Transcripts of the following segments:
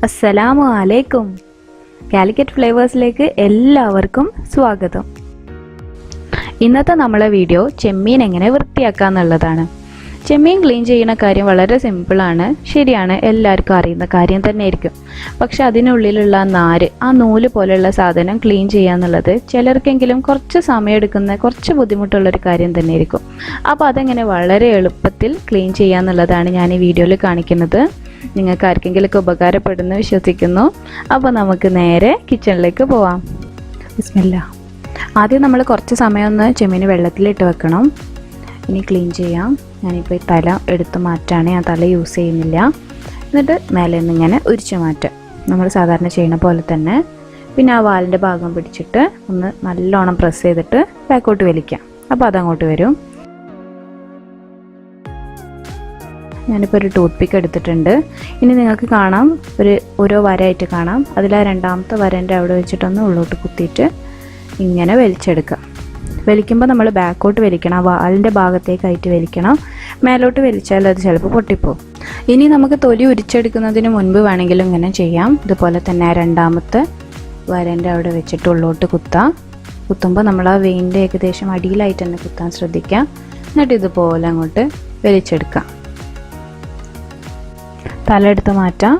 അസ്സലാമു അലൈക്കും. കാലിക്കറ്റ് ഫ്ലേവേഴ്സിലേക്ക് എല്ലാവർക്കും സ്വാഗതം. ഇന്നത്തെ നമ്മളെ വീഡിയോ ചെമ്മീൻ എങ്ങനെ വൃത്തിയാക്കാന്നുള്ളതാണ്. ചെമ്മീൻ ക്ലീൻ ചെയ്യുന്ന കാര്യം വളരെ സിമ്പിളാണ്, ശരിയാണ്, എല്ലാവർക്കും അറിയുന്ന കാര്യം തന്നെ ആയിരിക്കും. പക്ഷെ അതിനുള്ളിലുള്ള നാര്, ആ നൂല് പോലെയുള്ള സാധനം ക്ലീൻ ചെയ്യാന്നുള്ളത് ചിലർക്കെങ്കിലും കുറച്ച് സമയമെടുക്കുന്ന കുറച്ച് ബുദ്ധിമുട്ടുള്ളൊരു കാര്യം തന്നെ ആയിരിക്കും. അപ്പോൾ അതെങ്ങനെ വളരെ എളുപ്പത്തിൽ ക്ലീൻ ചെയ്യാന്നുള്ളതാണ് ഞാൻ ഈ വീഡിയോയിൽ കാണിക്കുന്നത്. നിങ്ങൾക്ക് ആർക്കെങ്കിലുമൊക്കെ ഉപകാരപ്പെടുന്നു വിശ്വസിക്കുന്നു. അപ്പോൾ നമുക്ക് നേരെ കിച്ചണിലേക്ക് പോവാം. ബിസ്മില്ലാ. ആദ്യം നമ്മൾ കുറച്ച് സമയം ഒന്ന് ചെമ്മീൻ വെള്ളത്തിലിട്ട് വെക്കണം. ഇനി ക്ലീൻ ചെയ്യാം. ഞാനിപ്പോൾ ഈ തല എടുത്ത് മാറ്റാണ്, ഞാൻ തല യൂസ് ചെയ്യുന്നില്ല. എന്നിട്ട് മേലെ നിന്ന് ഇങ്ങനെ ഉരിച്ച് മാറ്റാം, നമ്മൾ സാധാരണ ചെയ്യുന്ന പോലെ തന്നെ. പിന്നെ ആ വാലിൻ്റെ ഭാഗം പിടിച്ചിട്ട് ഒന്ന് നല്ലോണം പ്രസ് ചെയ്തിട്ട് ബാക്കോട്ട് വലിക്കാം. അപ്പോൾ അതങ്ങോട്ട് വരും. ഞാനിപ്പോൾ ഒരു ടൂത്ത് പിക്ക് എടുത്തിട്ടുണ്ട്. ഇനി നിങ്ങൾക്ക് കാണാം, ഓരോ വരയായിട്ട് കാണാം. അതിൽ ആ രണ്ടാമത്തെ വരൻ്റെ അവിടെ വെച്ചിട്ടൊന്ന് ഉള്ളോട്ട് കുത്തിയിട്ട് ഇങ്ങനെ വലിച്ചെടുക്കാം. വലിക്കുമ്പോൾ നമ്മൾ ബാക്കോട്ട് വലിക്കണം, ആ വാലിൻ്റെ ഭാഗത്തേക്കായിട്ട് വലിക്കണം. മേലോട്ട് വലിച്ചാൽ അത് ചിലപ്പോൾ പൊട്ടിപ്പോവും. ഇനി നമുക്ക് തൊലി ഉരിച്ചെടുക്കുന്നതിന് മുൻപ് വേണമെങ്കിലും ഇങ്ങനെ ചെയ്യാം. ഇതുപോലെ തന്നെ ആ രണ്ടാമത്തെ വരൻ്റെ അവിടെ വെച്ചിട്ട് ഉള്ളോട്ട് കുത്താം. കുത്തുമ്പോൾ നമ്മൾ ആ വെയിൻ്റെ ഏകദേശം അടിയിലായിട്ട് തന്നെ കുത്താൻ ശ്രദ്ധിക്കാം. എന്നിട്ട് ഇതുപോലെ അങ്ങോട്ട് വലിച്ചെടുക്കാം. തല എടുത്ത് മാറ്റാം.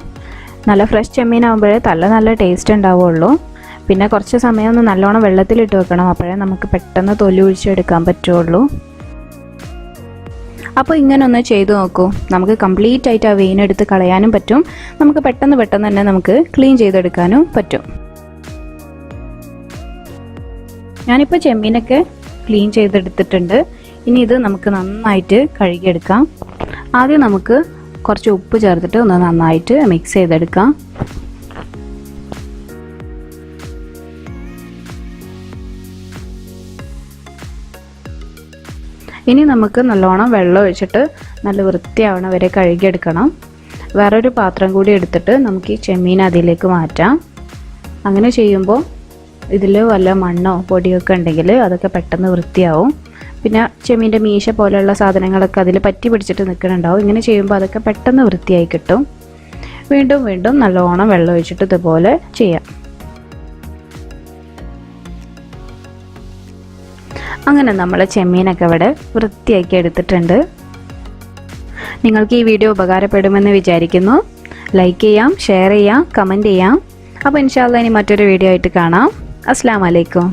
നല്ല ഫ്രഷ് ചെമ്മീനാകുമ്പോഴേ തല നല്ല ടേസ്റ്റ് ഉണ്ടാവുള്ളൂ. പിന്നെ കുറച്ച് സമയം ഒന്ന് നല്ലോണം വെള്ളത്തിലിട്ട് വെക്കണം, അപ്പോഴേ നമുക്ക് പെട്ടെന്ന് തൊലി ഒഴിച്ചെടുക്കാൻ പറ്റുള്ളൂ. അപ്പോൾ ഇങ്ങനെ ഒന്ന് ചെയ്തു നോക്കൂ. നമുക്ക് കംപ്ലീറ്റ് ആയിട്ട് ആ വെയിൻ എടുത്ത് കളയാനും പറ്റും, നമുക്ക് പെട്ടെന്ന് തന്നെ നമുക്ക് ക്ലീൻ ചെയ്തെടുക്കാനും പറ്റും. ഞാനിപ്പോൾ ചെമ്മീനൊക്കെ ക്ലീൻ ചെയ്തെടുത്തിട്ടുണ്ട്. ഇനി ഇത് നമുക്ക് നന്നായിട്ട് കഴുകിയെടുക്കാം. ആദ്യം നമുക്ക് കുറച്ച് ഉപ്പ് ചേർത്തിട്ട് ഒന്ന് നന്നായിട്ട് മിക്സ് ചെയ്തെടുക്കാം. ഇനി നമുക്ക് നല്ലോണം വെള്ളം ഒഴിച്ചിട്ട് നല്ല വൃത്തിയാവണ വരെ കഴുകിയെടുക്കണം. വേറൊരു പാത്രം കൂടി എടുത്തിട്ട് നമുക്ക് ഈ ചെമ്മീൻ അതിലേക്ക് മാറ്റാം. അങ്ങനെ ചെയ്യുമ്പോൾ ഇതിൽ വല്ല മണ്ണോ പൊടിയൊക്കെ ഉണ്ടെങ്കിൽ അതൊക്കെ പെട്ടെന്ന് വൃത്തിയാവും. പിന്നെ ചെമ്മീൻ്റെ മീശ പോലെയുള്ള സാധനങ്ങളൊക്കെ അതിൽ പറ്റി പിടിച്ചിട്ട് നിൽക്കുന്നുണ്ടാവും. ഇങ്ങനെ ചെയ്യുമ്പോൾ അതൊക്കെ പെട്ടെന്ന് വൃത്തിയായി കിട്ടും. വീണ്ടും നല്ലോണം വെള്ളം ഒഴിച്ചിട്ട് ഇതുപോലെ ചെയ്യാം. അങ്ങനെ നമ്മൾ ചെമ്മീനൊക്കെ ഇവിടെ വൃത്തിയാക്കി എടുത്തിട്ടുണ്ട്. നിങ്ങൾക്ക് ഈ വീഡിയോ ഉപകാരപ്പെടുമെന്ന് വിചാരിക്കുന്നു. ലൈക്ക് ചെയ്യാം, ഷെയർ ചെയ്യാം, കമൻറ്റ് ചെയ്യാം. അപ്പോൾ ഇൻഷാ അല്ലാഹ് ഇനി മറ്റൊരു വീഡിയോ ആയിട്ട് കാണാം. അസ്സലാമു അലൈക്കും.